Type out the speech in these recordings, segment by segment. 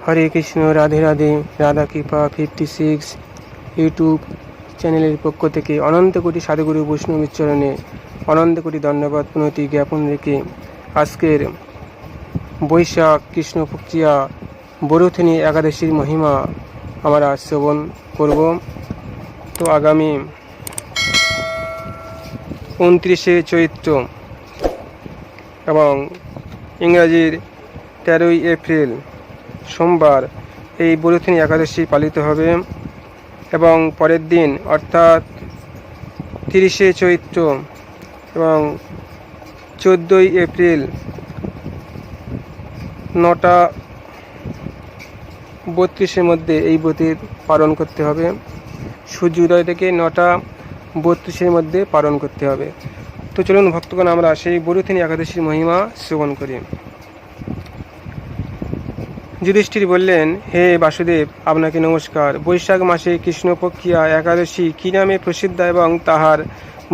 হরে কৃষ্ণ, রাধে রাধে। রাধা কৃপা 56 ইউটিউব চ্যানেলের পক্ষ থেকে অনন্ত কোটি সাধুগুরু বৈষ্ণবের চরণে অনন্ত কোটি ধন্যবাদ প্রণতি জ্ঞাপন রেখে আজকের বৈশাখ কৃষ্ণপক্ষিয়া বরুথিনী একাদশীর মহিমা আমরা শ্রবণ করব। তো আগামী 29শে চৈত্র এবং ইংরাজির 13ই এপ্রিল সোমবার এই বরুথিনী একাদশী পালিত হবে এবং পরের দিন অর্থাৎ 30শে চৈত্র এবং 14ই এপ্রিল 9টা 32-এর মধ্যে এই ব্রতের পালন করতে হবে। সূর্যোদয় থেকে 9টা 32-এর মধ্যে পালন করতে হবে। তো চলুন ভক্তগণ, আমরা সেই বরুথিনী একাদশীর মহিমা শ্রবণ করি। যুধিষ্ঠির বললেন, হে বাসুদেব, আপনাকে নমস্কার। বৈশাখ মাসে কৃষ্ণপক্ষিয়া একাদশী কী নামে প্রসিদ্ধ এবং তাহার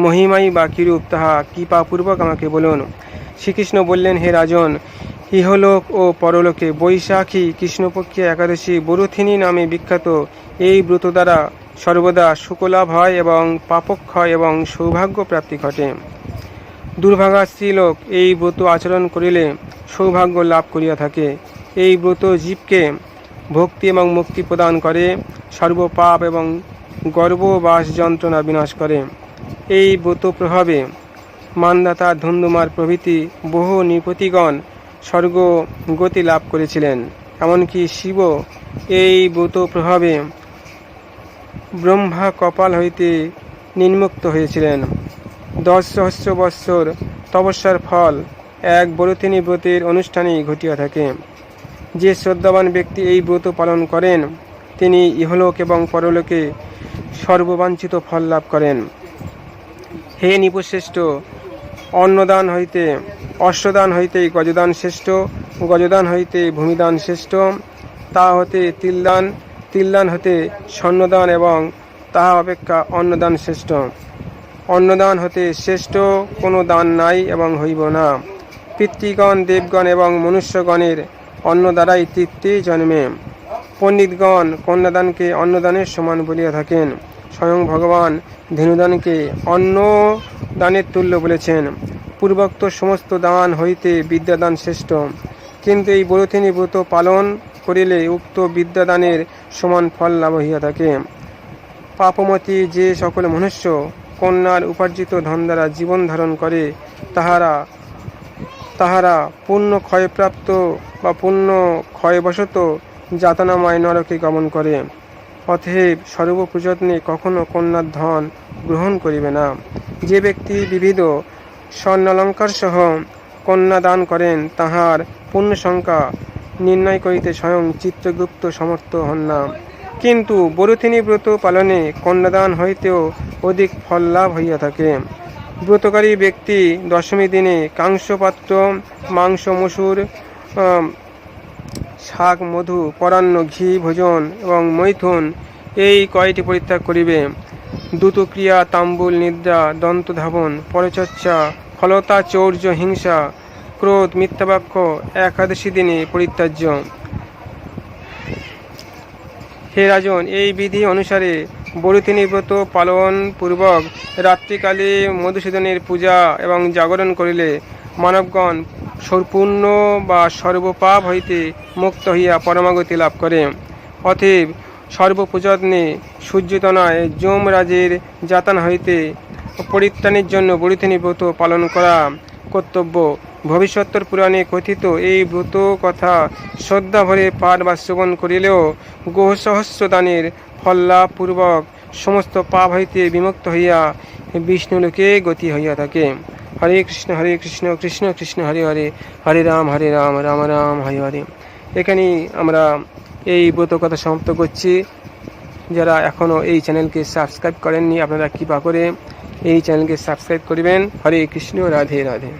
মহিমাই বা কীরূপ তাহা কৃপাপূর্বক আমাকে বলুন। শ্রীকৃষ্ণ বললেন, হে রাজন, ইহলোক ও পরলোকে বৈশাখী কৃষ্ণপক্ষিয়া একাদশী বরুথিনী নামে বিখ্যাত। এই ব্রত দ্বারা সর্বদা সুখলাভ হয় এবং পাপক্ষয় এবং সৌভাগ্য প্রাপ্তি ঘটে। দুর্ভাগা স্ত্রীলোক এই ব্রত আচরণ করিলে সৌভাগ্য লাভ করিয়া থাকে। এই ব্রত জীবকে ভক্তি এবং মুক্তি প্রদান করে, সর্বপাপ এবং গর্ভবাস যন্ত্রণা বিনাশ করে। এই ব্রত প্রভাবে মান্ধাতা, ধুন্ধুমার প্রভৃতি বহু নৃপতিগণ স্বর্গ গতি লাভ করেছিলেন। এমনকি শিব এই ব্রত প্রভাবে ব্রহ্মা কপাল হইতে নির্মুক্ত হয়েছিলেন। 10 সহস্র বৎসর তপস্যার ফল এক বরুথিনী ব্রতের অনুষ্ঠানেই ঘটিয়া থাকে। যে শ্রদ্ধাবান ব্যক্তি এই ব্রত পালন করেন তিনি ইহলোক এবং পরলোকে সর্ববাঞ্ছিত ফল লাভ করেন। হে নৃপশ্রেষ্ঠ, অন্নদান হইতে অশ্বদান হইতে গজদান শ্রেষ্ঠ, গজদান হইতে ভূমিদান শ্রেষ্ঠ, তাহা হতে তিলদান, তিলদান হতে স্বর্ণদান এবং তাহা অপেক্ষা অন্নদান শ্রেষ্ঠ। অন্নদান হতে শ্রেষ্ঠ কোনো দান নাই এবং হইব না। পিতৃগণ, দেবগণ এবং মনুষ্যগণের অন্ন দ্বারাই তৃপ্তি জন্মে। পণ্ডিতগণ কন্যাদানকে অন্নদানের সমান বলিয়া থাকেন। স্বয়ং ভগবান ধেনুদানকে অন্নদানের তুল্য বলেছেন। পূর্বোক্ত সমস্ত দান হইতে বিদ্যাদান শ্রেষ্ঠ, কিন্তু এই বরুথিনী ব্রত পালন করিলে উক্ত বিদ্যাদানের সমান ফল লাভ হইয়া থাকে। পাপমতী যে সকল মনুষ্য কন্যার উপার্জিত ধন দ্বারা জীবন ধারণ করে তাহারা পুণ্য ক্ষয়প্রাপ্ত বা পুণ্য ক্ষয়বশত যাতনাময় নরকে গমন করে। অতএব সর্বপ্রযত্নে কখনো কন্যার ধন গ্রহণ করিবে না। যে ব্যক্তি বিবিধ স্বর্ণালঙ্কার সহ কন্যা দান করেন তাহার পুণ্য সংখ্যা নির্ণয় করিতে স্বয়ং চিত্রগুপ্ত সমর্থ হন না। কিন্তু বরুথিনী ব্রত পালনে কন্যাদান হইতেও অধিক ফল লাভ হইয়া থাকে। ব্রতকারী ব্যক্তি দশমী দিনে কাংসপাত্র, মাংস, মসুর, শাক, মধু, পরান্ন, ঘি ভোজন এবং মৈথুন এই কয়টি পরিত্যাগ করিবে। দ্রুতক্রিয়া, তাম্বুল, নিদ্রা, দন্তধাবন, পরচর্চা, ফলতা, চৌর্য, হিংসা, ক্রোধ, মিথ্যাবাক্য একাদশী দিনে পরিত্যাজ্য। হে রাজন, এই বিধি অনুসারে বরুথিনী ব্রত পালন পূর্বক রাত্রিকালে মধুসূদনের পূজা এবং জাগরণ করিলে মানবগণ সম্পূর্ণ বা সর্বপাপ হইতে মুক্ত হইয়া পরমাগতি লাভ করে। অতএব সর্বপ্রযত্নে সূর্যতনায় যমরাজের যাতন হইতে পরিত্রাণের জন্য বরুথিনী ব্রত পালন করা কর্তব্য। ভবিষ্যত্তর পুরাণে কথিত এই ব্রত কথা শ্রদ্ধা ভরে পাঠ বা শ্রবণ করিলেও গোহ সহস্র দানের ফললাভ পূর্বক সমস্ত পাপ হইতে বিমুক্ত হইয়া বিষ্ণুলোকে গতি হইয়া থাকে। হরে কৃষ্ণ কৃষ্ণ কৃষ্ণ হরে হরে, হরে রাম রাম রাম হরে হরে। এখানেই আমরা এই ব্রত কথা সমাপ্ত করছি। যারা এখনও এই চ্যানেলকে সাবস্ক্রাইব করেননি আপনারা কৃপা করে এই চ্যানেলকে সাবস্ক্রাইব করিবেন। হরে কৃষ্ণ, রাধে রাধে।